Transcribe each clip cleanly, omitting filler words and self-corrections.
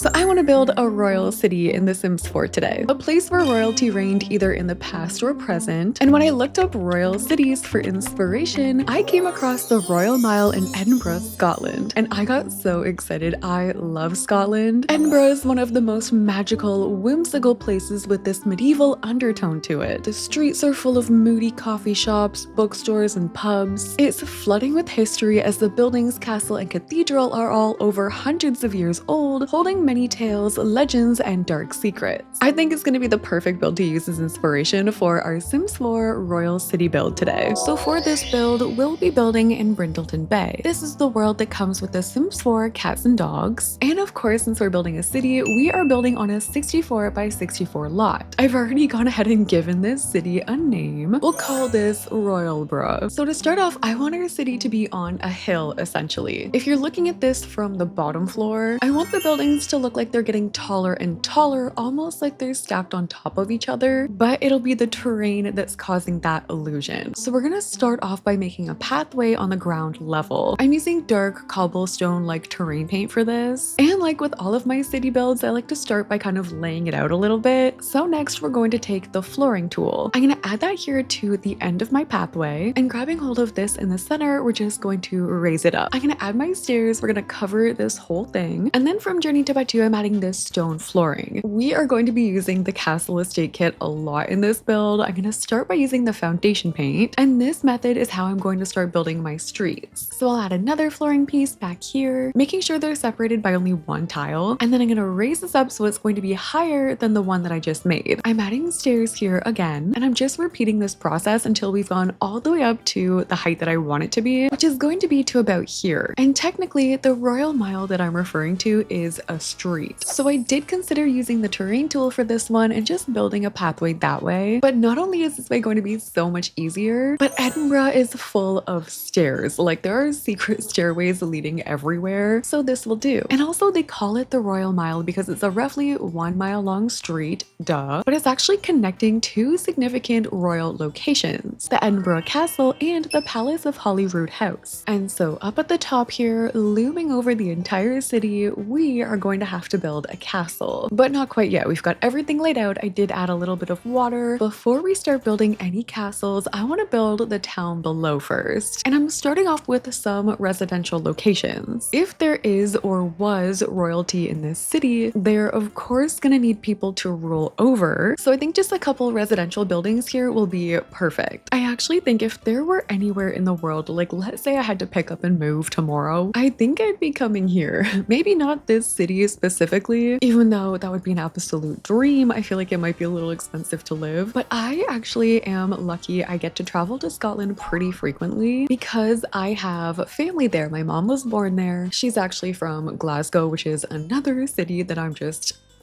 So I want to build a royal city in The Sims 4 today, a place where royalty reigned either in the past or present. And when I looked up royal cities for inspiration, I came across the Royal Mile in Edinburgh, Scotland, and I got so excited. I love Scotland. Edinburgh is one of the most magical, whimsical places with this medieval undertone to it. The streets are full of moody coffee shops, bookstores, and pubs. It's flooding with history as the buildings, castle, and cathedral are all over hundreds of years old, holding many tales, legends, and dark secrets. I think it's going to be the perfect build to use as inspiration for our Sims 4 Royal City build today. So for this build, we'll be building in Brindleton Bay. This is the world that comes with the Sims 4 cats and dogs. And of course, since we're building a city, we are building on a 64 by 64 lot. I've already gone ahead and given this city a name. We'll call this Royalborough. So to start off, I want our city to be on a hill, essentially. If you're looking at this from the bottom floor, I want the buildings to look like they're getting taller and taller, almost like they're stacked on top of each other, but it'll be the terrain that's causing that illusion. So we're gonna start off by making a pathway on the ground level. I'm using dark cobblestone-like terrain paint for this, and like with all of my city builds, I like to start by kind of laying it out a little bit. So next, we're going to take the flooring tool. I'm gonna add that here to the end of my pathway, and grabbing hold of this in the center, we're just going to raise it up. I'm gonna add my stairs, we're gonna cover this whole thing, and then from Journey to Batu, I'm adding this stone flooring. We are going to be using the Castle Estate kit a lot in this build. I'm gonna start by using the foundation paint, and this method is how I'm going to start building my streets. So I'll add another flooring piece back here, making sure they're separated by only one tile, and then I'm gonna raise this up so it's going to be higher than the one that I just made. I'm adding stairs here again, and I'm just repeating this process until we've gone all the way up to the height that I want it to be, which is going to be to about here. And technically, the Royal Mile that I'm referring to is a street. So I did consider using the terrain tool for this one and just building a pathway that way. But not only is this way going to be so much easier, but Edinburgh is full of stairs. Like there are secret stairways leading everywhere. So this will do. And also they call it the Royal Mile because it's a roughly 1 mile long street, duh, but it's actually connecting two significant royal locations, the Edinburgh Castle and the Palace of Holyrood House. And so up at the top here, looming over the entire city, we are going to have to build a castle. But not quite yet. We've got everything laid out. I did add a little bit of water. Before we start building any castles, I want to build the town below first. And I'm starting off with some residential locations. If there is or was royalty in this city, they're of course going to need people to rule over. So I think just a couple residential buildings here will be perfect. I actually think if there were anywhere in the world, like let's say I had to pick up and move tomorrow, I think I'd be coming here. Maybe not this city specifically, even though that would be an absolute dream. I feel like it might be a little expensive to live, but I actually am lucky. I get to travel to Scotland pretty frequently because I have family there. My mom was born there. She's actually from Glasgow, which is another city that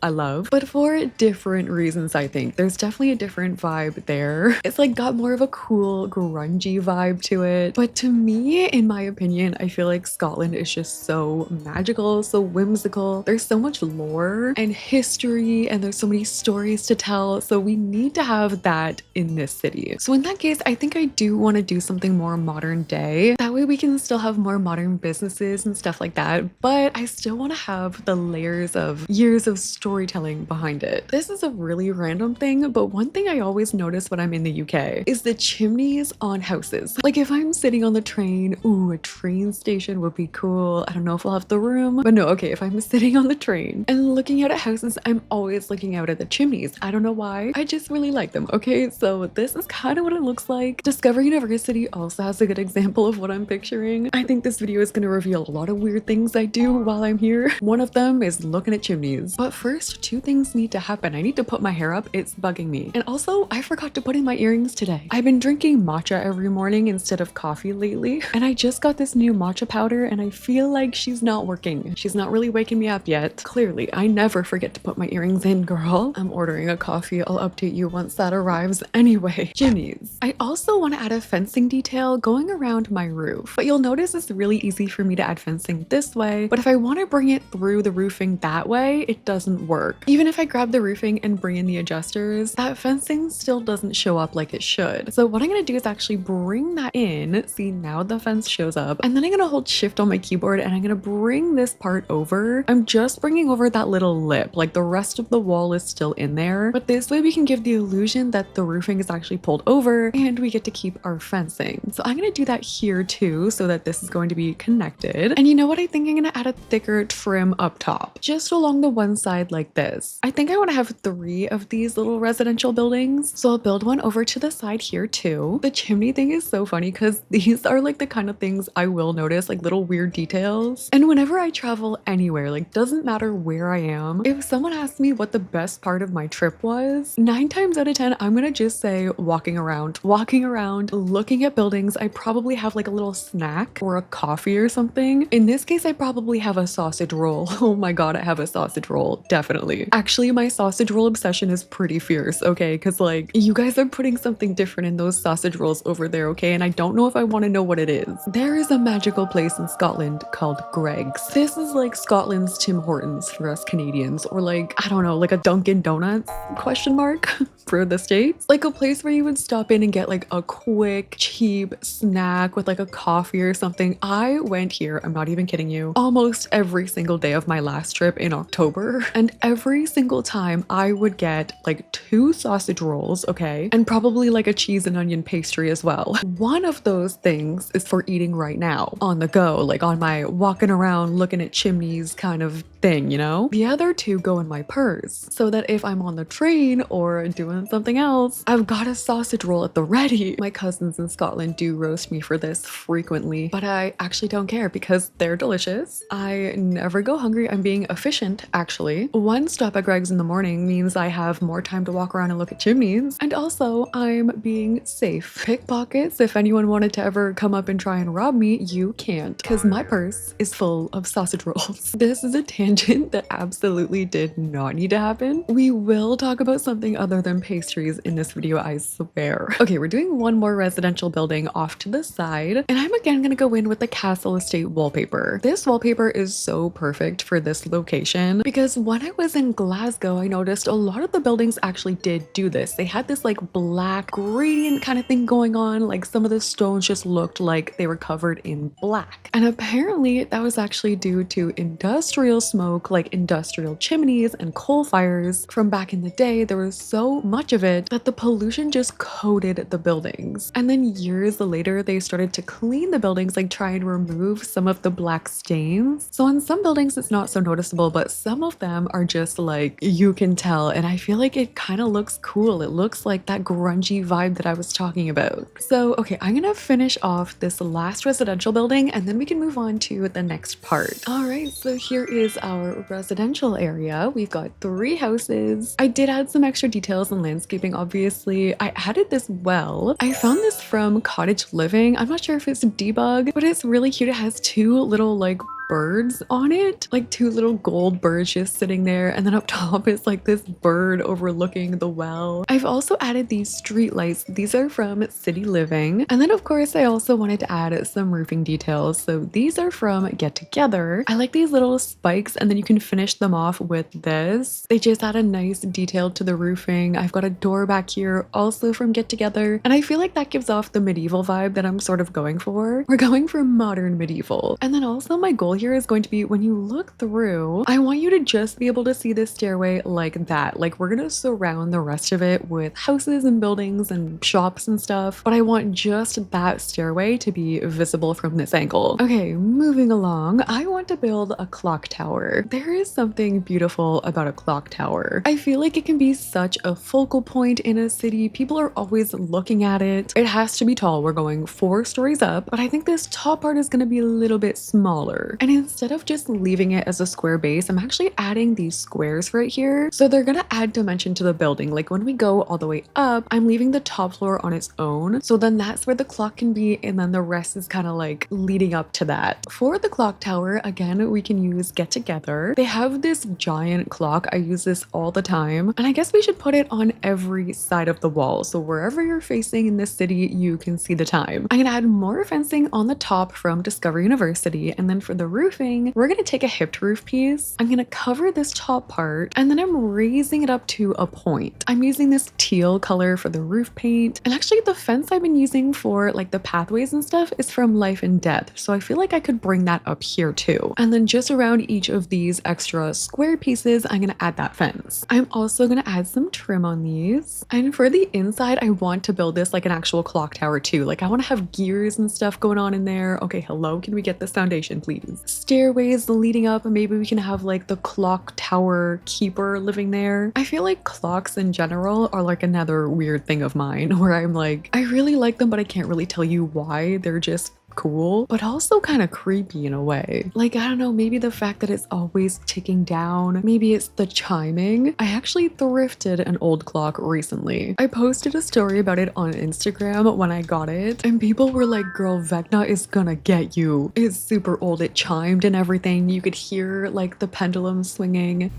I love, but for different reasons. I think there's definitely a different vibe there. It's like got more of a cool grungy vibe to it, but to me, in my opinion, I feel like Scotland is just so magical, so whimsical. There's so much lore and history, and there's so many stories to tell, so we need to have that in this city. So in that case, I think I do want to do something more modern day. That way we can still have more modern businesses and stuff like that, but I still want to have the layers of years of storytelling behind it. This is a really random thing, but one thing I always notice when I'm in the UK is the chimneys on houses. Like if I'm sitting on the train, ooh, a train station would be cool. I don't know if I'll have the room, but no, okay, if I'm sitting on the train and looking out at houses, I'm always looking out at the chimneys. I don't know why, I just really like them. Okay, so this is kind of what it looks like. Discover University also has a good example of what I'm picturing. I think this video is going to reveal a lot of weird things I do while I'm here. One of them is looking at chimneys. But first, two things need to happen. I need to put my hair up. It's bugging me. And also, I forgot to put in my earrings today. I've been drinking matcha every morning instead of coffee lately, and I just got this new matcha powder and I feel like she's not working. She's not really waking me up yet. Clearly, I never forget to put my earrings in, girl. I'm ordering a coffee. I'll update you once that arrives. Anyway, chimneys. I also want to add a fencing detail going around my roof, but you'll notice it's really easy for me to add fencing this way, but if I want to bring it through the roofing that way, it doesn't work. work. Even if I grab the roofing and bring in the adjusters, that fencing still doesn't show up like it should. So what I'm gonna do is actually bring that in. See, now the fence shows up, and then I'm gonna hold shift on my keyboard and I'm gonna bring this part over. I'm just bringing over that little lip, like the rest of the wall is still in there, but this way we can give the illusion that the roofing is actually pulled over and we get to keep our fencing. So I'm gonna do that here too, so that this is going to be connected. And you know what? I think I'm gonna add a thicker trim up top, just along the one side like this. I think I want to have 3 of these little residential buildings, so I'll build one over to the side here too. The chimney thing is so funny because these are like the kind of things I will notice, like little weird details. And whenever I travel anywhere, like doesn't matter where I am, if someone asks me what the best part of my trip was, 9 times out of 10 I'm gonna just say walking around, looking at buildings. I probably have like a little snack or a coffee or something. In this case, I probably have a sausage roll. Oh my god, I have a sausage roll, definitely. Actually, my sausage roll obsession is pretty fierce, okay? Because like you guys are putting something different in those sausage rolls over there, okay? And I don't know if I want to know what it is. There is a magical place in Scotland called Gregg's. This is like Scotland's Tim Hortons for us Canadians, or like, I don't know, like a Dunkin' Donuts question mark for the States. Like a place where you would stop in and get like a quick, cheap snack with like a coffee or something. I went here, I'm not even kidding you, almost every single day of my last trip in October. And every single time I would get like 2 sausage rolls, okay? And probably like a cheese and onion pastry as well. One of those things is for eating right now, on the go, like on my walking around looking at chimneys kind of thing, you know? The other 2 go in my purse, so that if I'm on the train or doing something else, I've got a sausage roll at the ready. My cousins in Scotland do roast me for this frequently, but I actually don't care because they're delicious. I never go hungry. I'm being efficient, actually. One stop at Gregg's in the morning means I have more time to walk around and look at chimneys, and also I'm being safe. Pickpockets, if anyone wanted to ever come up and try and rob me, you can't, because my purse is full of sausage rolls. This is a tangent that absolutely did not need to happen. We will talk about something other than pastries in this video, I swear. Okay, we're doing one more residential building off to the side, and I'm again gonna go in with the Castle Estate wallpaper. This wallpaper is so perfect for this location because when I was in Glasgow, I noticed a lot of the buildings actually did do this. They had this like black gradient kind of thing going on, like some of the stones just looked like they were covered in black. And apparently that was actually due to industrial smoke, like industrial chimneys and coal fires from back in the day. There was so much of it that the pollution just coated the buildings. And then years later, they started to clean the buildings, like try and remove some of the black stains. So on some buildings, it's not so noticeable, but some of them are just like, you can tell. And I feel like it kind of looks cool. It looks like that grungy vibe that I was talking about. So, okay, I'm gonna finish off this last residential building and then we can move on to the next part. All right, so here is our residential area. We've got 3 houses. I did add some extra details and landscaping, obviously. I added this well. I found this from Cottage Living. I'm not sure if it's debug, but it's really cute. It has 2 little like birds on it, like 2 little gold birds just sitting there, and then up top is like this bird overlooking the well. I've also added these street lights. These are from City Living, and then of course I also wanted to add some roofing details, so these are from Get Together. I like these little spikes, and then you can finish them off with this. They just add a nice detail to the roofing. I've got a door back here also from Get Together, and I feel like that gives off the medieval vibe that I'm sort of going for. We're going for modern medieval. And then also my goal here is going to be, when you look through, I want you to just be able to see the stairway like that. Like we're gonna surround the rest of it with houses and buildings and shops and stuff, but I want just that stairway to be visible from this angle. Okay, moving along, I want to build a clock tower. There is something beautiful about a clock tower. I feel like it can be such a focal point in a city. People are always looking at it. It has to be tall. We're going 4 stories up, but I think this top part is going to be a little bit smaller. And instead of just leaving it as a square base, I'm actually adding these squares right here. So they're going to add dimension to the building. Like when we go all the way up, I'm leaving the top floor on its own. So then that's where the clock can be. And then the rest is kind of like leading up to that. For the clock tower, again, we can use Get Together. They have this giant clock. I use this all the time. And I guess we should put it on every side of the wall. So wherever you're facing in this city, you can see the time. I'm going to add more fencing on the top from Discover University. And then for the roofing, we're gonna take a hipped roof piece. I'm gonna cover this top part and then I'm raising it up to a point. I'm using this teal color for the roof paint. And actually the fence I've been using for like the pathways and stuff is from Life and Death. So I feel like I could bring that up here too. And then just around each of these extra square pieces, I'm gonna add that fence. I'm also gonna add some trim on these. And for the inside, I want to build this like an actual clock tower too. Like I want to have gears and stuff going on in there. Okay, hello, can we get this foundation, please? Stairways leading up, and maybe we can have like the clock tower keeper living there. I feel like clocks in general are like another weird thing of mine where I'm like, I really like them, but I can't really tell you why. They're just cool, but also kind of creepy in a way. Like, I don't know, maybe the fact that it's always ticking down, maybe it's the chiming. I actually thrifted an old clock recently. I posted a story about it on Instagram when I got it, and people were like, girl, Vecna is gonna get you. It's super old, it chimed and everything. You could hear like the pendulum swinging.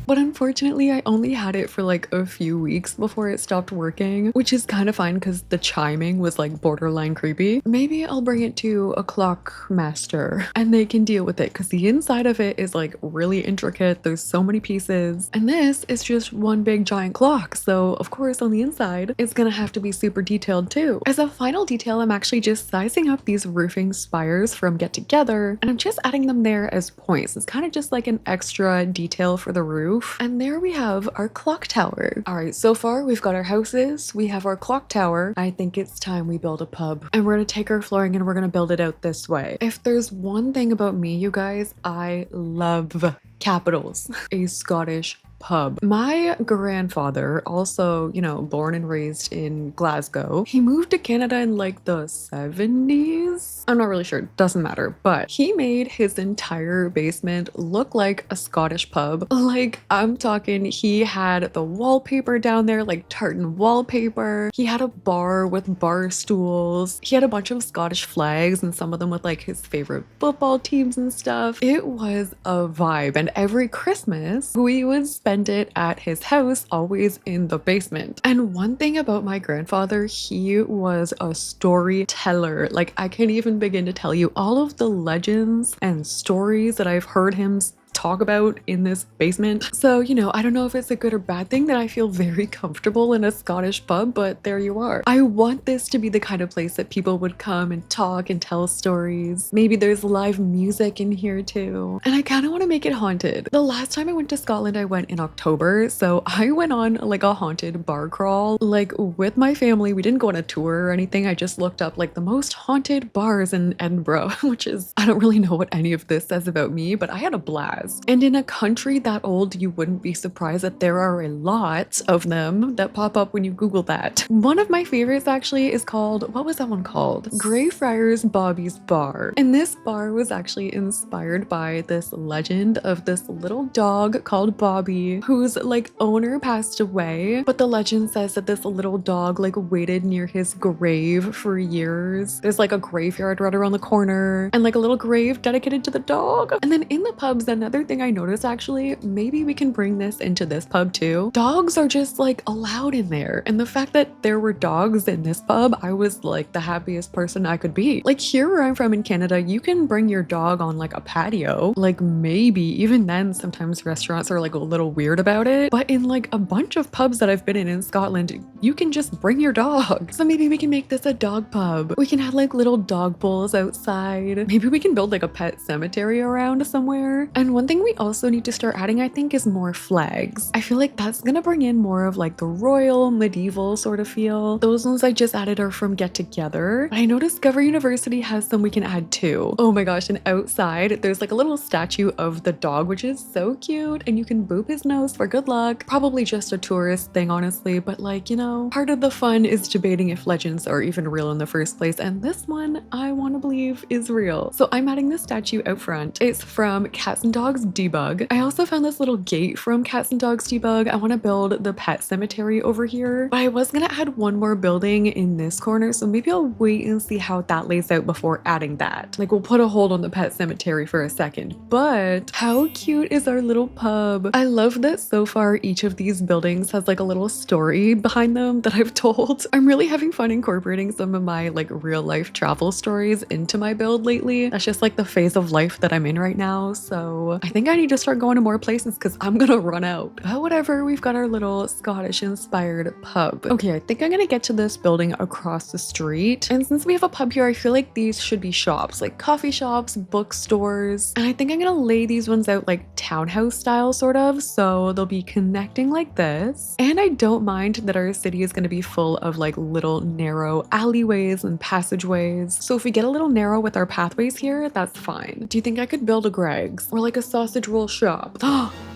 But unfortunately, I only had it for like a few weeks before it stopped working, which is kind of fine because the chiming was like borderline creepy. Maybe I'll bring it to a clock master and they can deal with it because the inside of it is like really intricate. There's so many pieces, and this is just one big giant clock. So of course on the inside, it's gonna have to be super detailed too. As a final detail, I'm actually just sizing up these roofing spires from Get Together, and I'm just adding them there as points. It's kind of just like an extra detail for the roof. And there we have our clock tower. All right, so far we've got our houses, we have our clock tower. I think it's time we build a pub, and we're gonna take our flooring and we're gonna build it out this way. If there's one thing about me, you guys, I love capitals. A Scottish pub. My grandfather, also, you know, born and raised in Glasgow, he moved to Canada in like the 70s. I'm not really sure, doesn't matter, but he made his entire basement look like a Scottish pub. Like, I'm talking, he had the wallpaper down there, like tartan wallpaper. He had a bar with bar stools. He had a bunch of Scottish flags and some of them with like his favorite football teams and stuff. It was a vibe, and every Christmas we would spend it at his house, always in the basement. And one thing about my grandfather, he was a storyteller. Like, I can't even begin to tell you all of the legends and stories that I've heard him talk about in this basement. So, you know, I don't know if it's a good or bad thing that I feel very comfortable in a Scottish pub, but there you are. I want this to be the kind of place that people would come and talk and tell stories. Maybe there's live music in here too. And I kind of want to make it haunted. The last time I went to Scotland, I went in October. So I went on like a haunted bar crawl, like with my family. We didn't go on a tour or anything. I just looked up like the most haunted bars in Edinburgh, which is, I don't really know what any of this says about me, but I had a blast. And in a country that old, you wouldn't be surprised that there are a lot of them that pop up when you Google that. One of my favorites actually is called, what was that one called? Greyfriars Bobby's Bar. And this bar was actually inspired by this legend of this little dog called Bobby, whose like owner passed away. But the legend says that this little dog like waited near his grave for years. There's like a graveyard right around the corner and like a little grave dedicated to the dog. And then in the pubs, another thing I noticed, actually, maybe we can bring this into this pub too. Dogs are just like allowed in there. And the fact that there were dogs in this pub, I was like the happiest person I could be. Like here where I'm from in Canada, you can bring your dog on like a patio. Like maybe even then sometimes restaurants are like a little weird about it. But in like a bunch of pubs that I've been in Scotland, you can just bring your dog. So maybe we can make this a dog pub. We can have like little dog bowls outside. Maybe we can build like a pet cemetery around somewhere. And one thing we also need to start adding, I think, is more flags. I feel like that's gonna bring in more of like the royal, medieval sort of feel. Those ones I just added are from Get Together. But I know Discover University has some we can add too. Oh my gosh, and outside there's like a little statue of the dog, which is so cute, and you can boop his nose for good luck. Probably just a tourist thing, honestly, but like, you know, part of the fun is debating if legends are even real in the first place, and this one I want to believe is real. So I'm adding this statue out front. It's from Cats and Dogs Dogs Debug. I also found this little gate from Cats and Dogs Debug. I want to build the pet cemetery over here, but I was gonna add one more building in this corner, so maybe I'll wait and see how that lays out before adding that. Like, we'll put a hold on the pet cemetery for a second. But how cute is our little pub? I love that so far each of these buildings has like a little story behind them that I've told. I'm really having fun incorporating some of my like real life travel stories into my build lately. That's just like the phase of life that I'm in right now. So I think I need to start going to more places because I'm gonna run out. But whatever, we've got our little Scottish inspired pub. Okay, I think I'm gonna get to this building across the street. And since we have a pub here, I feel like these should be shops, like coffee shops, bookstores. And I think I'm gonna lay these ones out like townhouse style sort of. So they'll be connecting like this. And I don't mind that our city is gonna be full of like little narrow alleyways and passageways. So if we get a little narrow with our pathways here, that's fine. Do you think I could build a Gregg's or like a sausage roll shop?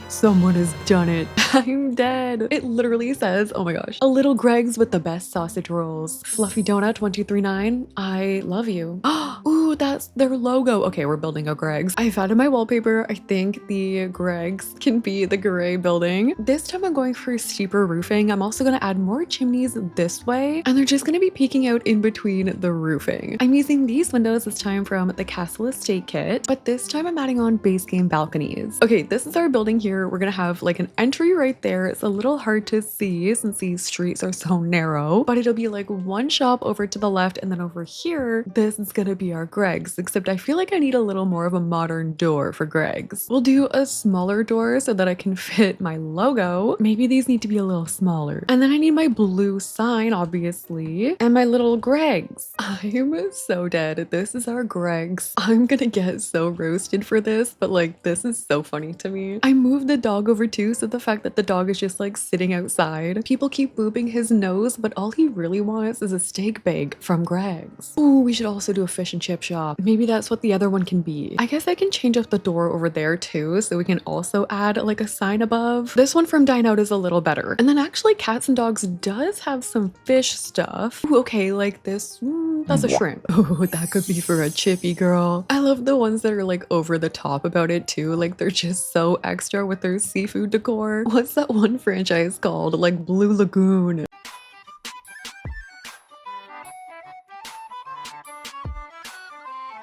Someone has done it. I'm dead. It literally says, oh my gosh, a little Gregg's with the best sausage rolls. Fluffy Donut 1239. I love you. Ooh, that's their logo. Okay, we're building a Gregg's. I've added my wallpaper. I think the Gregg's can be the gray building. This time I'm going for steeper roofing. I'm also going to add more chimneys this way, and they're just going to be peeking out in between the roofing. I'm using these windows this time from the Castle Estate kit, but this time I'm adding on base game balconies. Okay, this is our building here. We're gonna have like an entry right there. It's a little hard to see since these streets are so narrow, but it'll be like one shop over to the left, and then over here, this is gonna be our Gregg's, except I feel like I need a little more of a modern door for Gregg's. We'll do a smaller door so that I can fit my logo. Maybe these need to be a little smaller. And then I need my blue sign, obviously, and my little Gregg's. I'm so dead. This is our Gregg's. I'm gonna get so roasted for this, but like, this is so funny to me. I moved the dog over too, so the fact that the dog is just like sitting outside. People keep booping his nose, but all he really wants is a steak bake from Gregg's. Ooh, we should also do a fish and chip shop. Maybe that's what the other one can be. I guess I can change up the door over there too, so we can also add like a sign above. This one from Dine Out is a little better. And then actually Cats and Dogs does have some fish stuff. Ooh, okay, like this, that's a shrimp. Oh, that could be for a chippy girl. I love the ones that are like over the top about it too. Like they're just so extra with their seafood decor. What's that one franchise called? Like Blue Lagoon.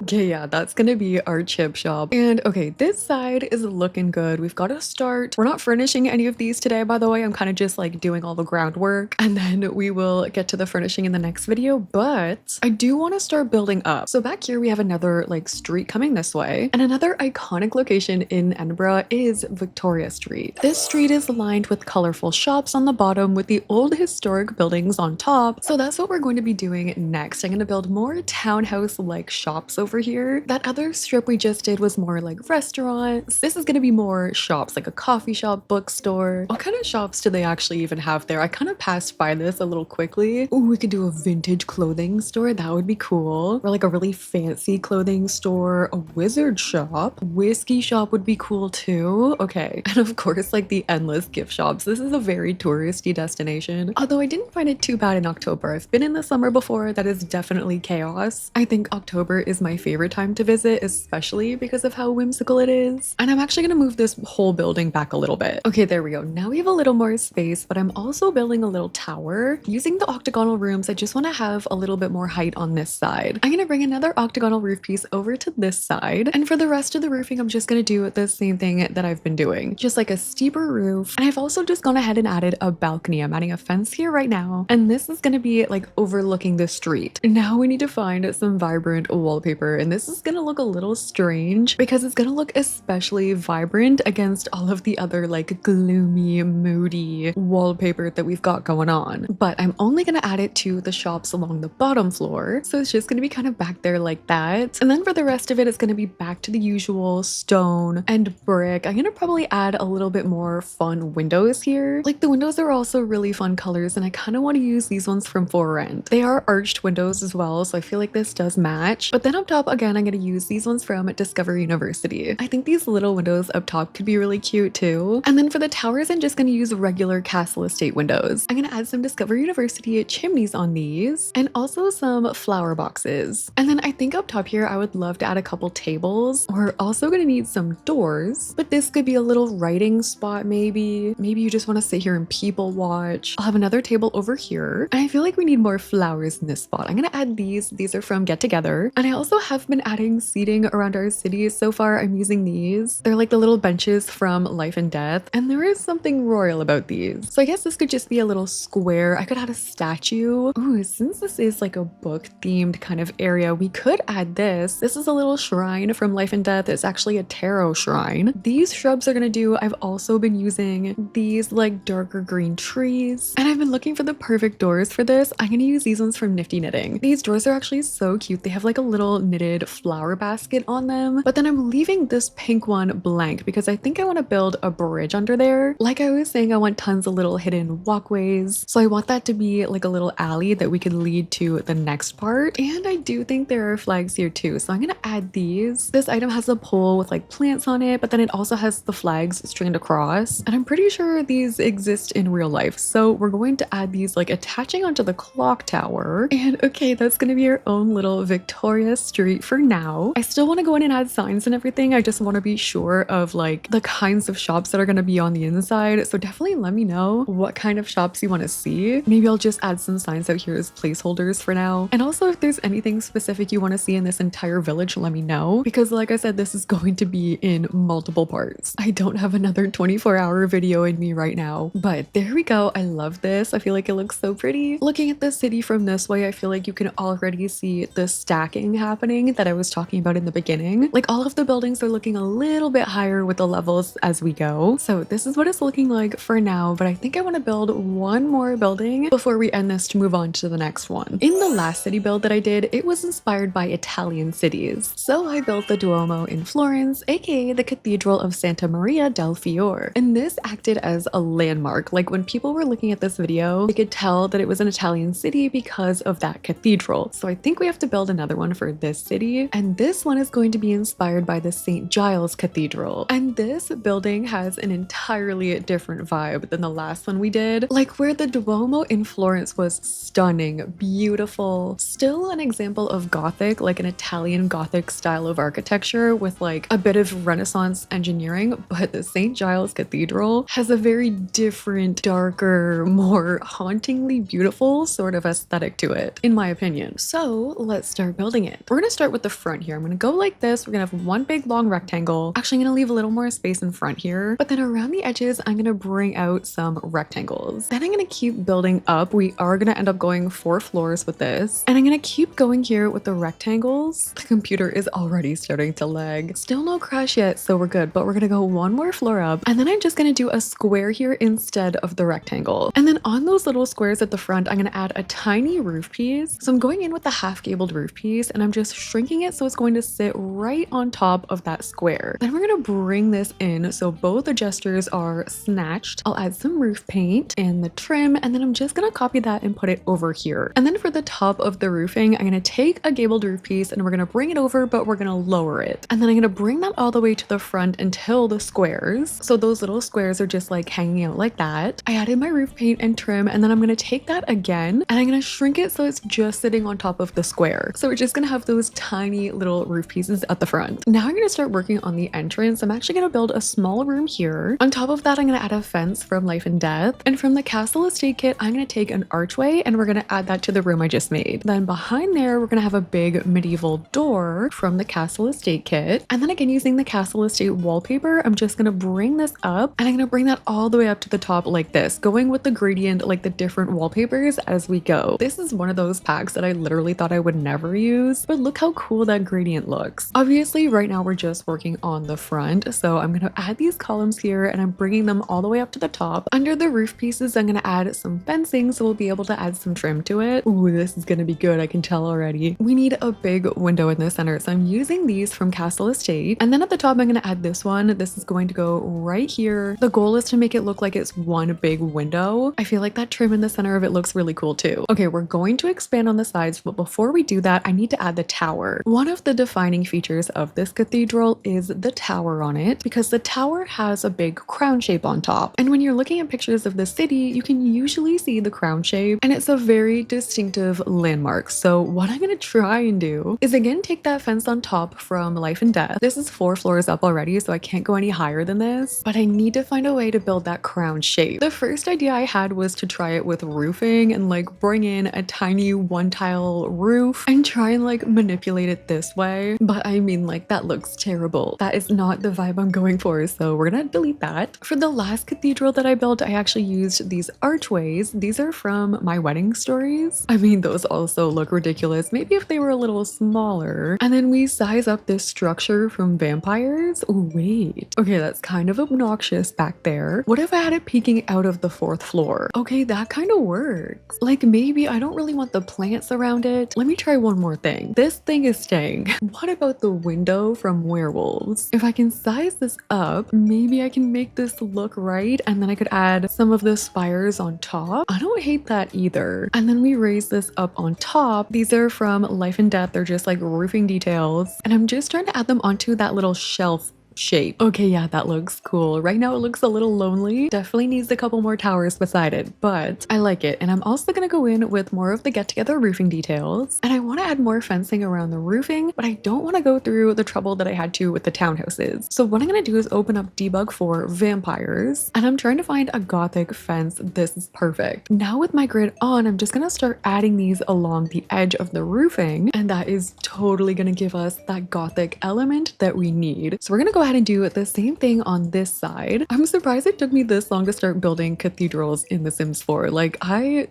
Okay, yeah, that's gonna be our chip shop. And okay, this side is looking good. We've got to start. We're not furnishing any of these today, by the way. I'm kind of just like doing all the groundwork, and then we will get to the furnishing in the next video. But I do want to start building up. So back here, we have another like street coming this way. And another iconic location in Edinburgh is Victoria Street. This street is lined with colorful shops on the bottom with the old historic buildings on top. So that's what we're going to be doing next. I'm going to build more townhouse-like shops over here. That other strip we just did was more like restaurants. This is going to be more shops, like a coffee shop, bookstore. What kind of shops do they actually even have there? I kind of passed by this a little quickly. Oh, we could do a vintage clothing store. That would be cool. Or like a really fancy clothing store, a wizard shop, whiskey shop would be cool too. Okay. And of course, like the endless gift shops. This is a very touristy destination. Although I didn't find it too bad in October. I've been in the summer before. That is definitely chaos. I think October is my favorite time to visit, especially because of how whimsical it is. And I'm actually gonna move this whole building back a little bit. Okay, there we go. Now we have a little more space, but I'm also building a little tower. Using the octagonal rooms, I just want to have a little bit more height on this side. I'm gonna bring another octagonal roof piece over to this side. And for the rest of the roofing, I'm just gonna do the same thing that I've been doing. Just like a steeper roof. And I've also just gone ahead and added a balcony. I'm adding a fence here right now. And this is gonna be like overlooking the street. Now we need to find some vibrant wallpaper, and this is gonna look a little strange because it's gonna look especially vibrant against all of the other like gloomy, moody wallpaper that we've got going on. But I'm only gonna add it to the shops along the bottom floor, so it's just gonna be kind of back there like that. And then for the rest of it, it's gonna be back to the usual stone and brick. I'm gonna probably add a little bit more fun windows here. Like the windows are also really fun colors, and I kind of want to use these ones from For Rent. They are arched windows as well, so I feel like this does match. But then up top top, again, I'm going to use these ones from Discover University. I think these little windows up top could be really cute too. And then for the towers, I'm just going to use regular Castle Estate windows. I'm going to add some Discover University chimneys on these and also some flower boxes. And then I think up top here, I would love to add a couple tables. We're also going to need some doors, but this could be a little writing spot maybe. Maybe you just want to sit here and people watch. I'll have another table over here. And I feel like we need more flowers in this spot. I'm going to add these. These are from Get Together. And I also have been adding seating around our city. So far, I'm using these. They're like the little benches from Life and Death. And there is something royal about these. So I guess this could just be a little square. I could add a statue. Ooh, since this is like a book themed kind of area, we could add this. This is a little shrine from Life and Death. It's actually a tarot shrine. These shrubs are gonna do. I've also been using these like darker green trees. And I've been looking for the perfect doors for this. I'm gonna use these ones from Nifty Knitting. These doors are actually so cute. They have like a little knitted flower basket on them. But then I'm leaving this pink one blank because I think I want to build a bridge under there. Like I was saying, I want tons of little hidden walkways. So I want that to be like a little alley that we could lead to the next part. And I do think there are flags here too. So I'm going to add these. This item has a pole with like plants on it, but then it also has the flags stringed across. And I'm pretty sure these exist in real life. So we're going to add these like attaching onto the clock tower. And okay, that's going to be our own little Victoria Street for now. I still want to go in and add signs and everything. I just want to be sure of like the kinds of shops that are going to be on the inside. So definitely let me know what kind of shops you want to see. Maybe I'll just add some signs out here as placeholders for now. And also if there's anything specific you want to see in this entire village, let me know. Because like I said, this is going to be in multiple parts. I don't have another 24-hour video in me right now. But there we go. I love this. I feel like it looks so pretty. Looking at the city from this way, I feel like you can already see the stacking happening that I was talking about in the beginning. Like all of the buildings are looking a little bit higher with the levels as we go. So this is what it's looking like for now, but I think I want to build one more building before we end this to move on to the next one. In the last city build that I did, it was inspired by Italian cities. So I built the Duomo in Florence, aka the Cathedral of Santa Maria del Fiore. And this acted as a landmark. Like when people were looking at this video, they could tell that it was an Italian city because of that cathedral. So I think we have to build another one for this city. And this one is going to be inspired by the St. Giles Cathedral. And this building has an entirely different vibe than the last one we did. Like where the Duomo in Florence was stunning, beautiful, still an example of Gothic, like an Italian Gothic style of architecture with like a bit of Renaissance engineering, but the St. Giles Cathedral has a very different, darker, more hauntingly beautiful sort of aesthetic to it, in my opinion. So let's start building it. We're gonna start with the front here. I'm gonna go like this. We're gonna have one big long rectangle. Actually, I'm gonna leave a little more space in front here, but then around the edges, I'm gonna bring out some rectangles. Then I'm gonna keep building up. We are gonna end up going 4 floors with this, and I'm gonna keep going here with the rectangles. The computer is already starting to lag. Still no crash yet, so we're good, but we're gonna go one more floor up, and then I'm just gonna do a square here instead of the rectangle. And then on those little squares at the front, I'm gonna add a tiny roof piece. So I'm going in with the half gabled roof piece, and I'm just shrinking it so it's going to sit right on top of that square. Then we're gonna bring this in so both the gestures are snatched. I'll add some roof paint and the trim, and then I'm just gonna copy that and put it over here. And then for the top of the roofing, I'm gonna take a gabled roof piece and we're gonna bring it over, but we're gonna lower it. And then I'm gonna bring that all the way to the front until the squares. So those little squares are just like hanging out like that. I added my roof paint and trim, and then I'm gonna take that again and I'm gonna shrink it so it's just sitting on top of the square. So we're just gonna have those tiny little roof pieces at the front. Now I'm gonna start working on the entrance. I'm actually gonna build a small room here. On top of that, I'm gonna add a fence from Life and Death. And from the Castle Estate kit, I'm gonna take an archway and we're gonna add that to the room I just made. Then behind there, we're gonna have a big medieval door from the Castle Estate kit. And then again, using the Castle Estate wallpaper, I'm just gonna bring this up and I'm gonna bring that all the way up to the top like this, going with the gradient, like the different wallpapers as we go. This is one of those packs that I literally thought I would never use, but look how cool that gradient looks. Obviously, right now we're just working on the front, so I'm gonna add these columns here and I'm bringing them all the way up to the top. Under the roof pieces, I'm gonna add some fencing so we'll be able to add some trim to it. Ooh, this is gonna be good, I can tell already. We need a big window in the center, so I'm using these from Castle Estate. And then at the top, I'm gonna add this one. This is going to go right here. The goal is to make it look like it's one big window. I feel like that trim in the center of it looks really cool too. Okay, we're going to expand on the sides, but before we do that, I need to add the tower. tower. One of the defining features of this cathedral is the tower on it, because the tower has a big crown shape on top. And when you're looking at pictures of the city, you can usually see the crown shape, and it's a very distinctive landmark. So what I'm gonna try and do is again take that fence on top from Life and Death. This is 4 floors up already, so I can't go any higher than this, but I need to find a way to build that crown shape. The first idea I had was to try it with roofing and like bring in a tiny 1-tile roof and try and like manipulate it this way. But I mean, like, that looks terrible. That is not the vibe I'm going for, so we're gonna delete that. For the last cathedral that I built, I actually used these archways. These are from My Wedding Stories. I mean, those also look ridiculous. Maybe if they were a little smaller. And then we size up this structure from vampires. Oh, wait. Okay, that's kind of obnoxious back there. What if I had it peeking out of the 4th floor? Okay, that kind of works. Like, maybe I don't really want the plants around it. Let me try one more thing. This thing is staying. What about the window from Werewolves? If I can size this up, maybe I can make this look right, and then I could add some of the spires on top. I don't hate that either. And then we raise this up on top. These are from Life and Death. They're just like roofing details, and I'm just trying to add them onto that little shelf shape. Okay, yeah, that looks cool. Right now it looks a little lonely. Definitely needs a couple more towers beside it, but I like it. And I'm also gonna go in with more of the get-together roofing details. And I want to add more fencing around the roofing, but I don't want to go through the trouble that I had to with the townhouses. So what I'm gonna do is open up debug for vampires, and I'm trying to find a gothic fence. This is perfect. Now with my grid on, I'm just gonna start adding these along the edge of the roofing, and that is totally gonna give us that gothic element that we need. So we're gonna go ahead and do the same thing on this side. I'm surprised it took me this long to start building cathedrals in The Sims 4. Like,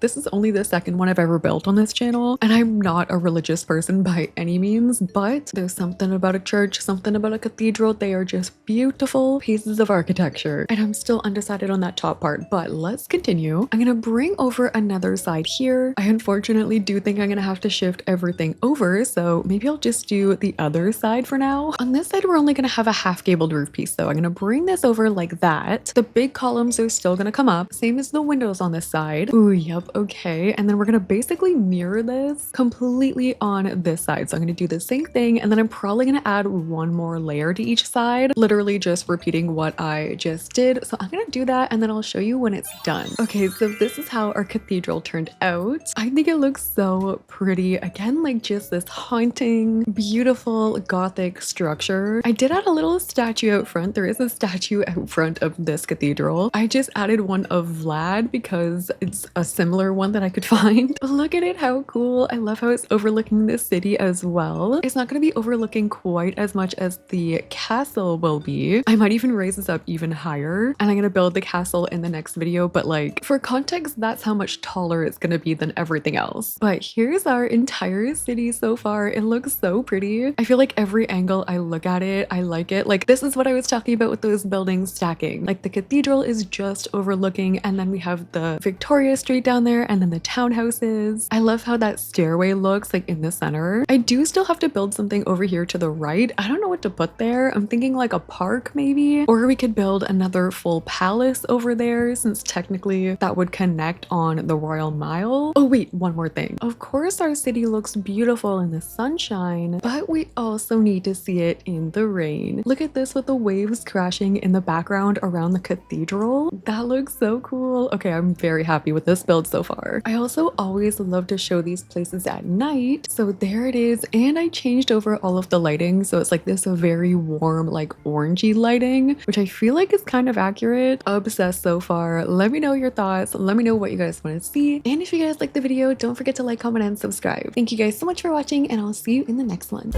this is only the second one I've ever built on this channel, and I'm not a religious person by any means, but there's something about a church, something about a cathedral. They are just beautiful pieces of architecture, and I'm still undecided on that top part, but let's continue. I'm gonna bring over another side here. I unfortunately do think I'm gonna have to shift everything over, so maybe I'll just do the other side for now. On this side, we're only gonna have a half gabled roof piece, so I'm gonna bring this over like that. The big columns are still gonna come up, same as the windows on this side. Ooh, yep, okay. And then we're gonna basically mirror this completely on this side. So I'm gonna do the same thing, and then I'm probably gonna add one more layer to each side, literally just repeating what I just did. So I'm gonna do that, and then I'll show you when it's done. Okay, so this is how our cathedral turned out. I think it looks so pretty. Again, like just this haunting, beautiful gothic structure. I did add a little statue out front. There is a statue out front of this cathedral. I just added one of Vlad because it's a similar one that I could find. Look at it, how cool. I love how it's overlooking the city as well. It's not going to be overlooking quite as much as the castle will be. I might even raise this up even higher, and I'm going to build the castle in the next video, but like for context, that's how much taller it's going to be than everything else. But here's our entire city so far. It looks so pretty. I feel like every angle I look at it, I like it. Like, this is what I was talking about with those buildings stacking. Like, the cathedral is just overlooking, and then we have the Victoria Street down there, and then the townhouses. I love how that stairway looks like in the center. I do still have to build something over here to the right. I don't know what to put there. I'm thinking like a park maybe, or we could build another full palace over there, since technically that would connect on the Royal Mile. Oh wait, one more thing. Of course our city looks beautiful in the sunshine, but we also need to see it in the rain. Look at this with the waves crashing in the background around the cathedral. That looks so cool. Okay, I'm very happy with this build so far. I also always love to show these places at night. So there it is, and I changed over all of the lighting, so it's like this very warm, like orangey lighting, which I feel like is kind of accurate. Obsessed so far. Let me know your thoughts. Let me know what you guys want to see. And if you guys like the video, don't forget to like, comment, and subscribe. Thank you guys so much for watching, and I'll see you in the next one.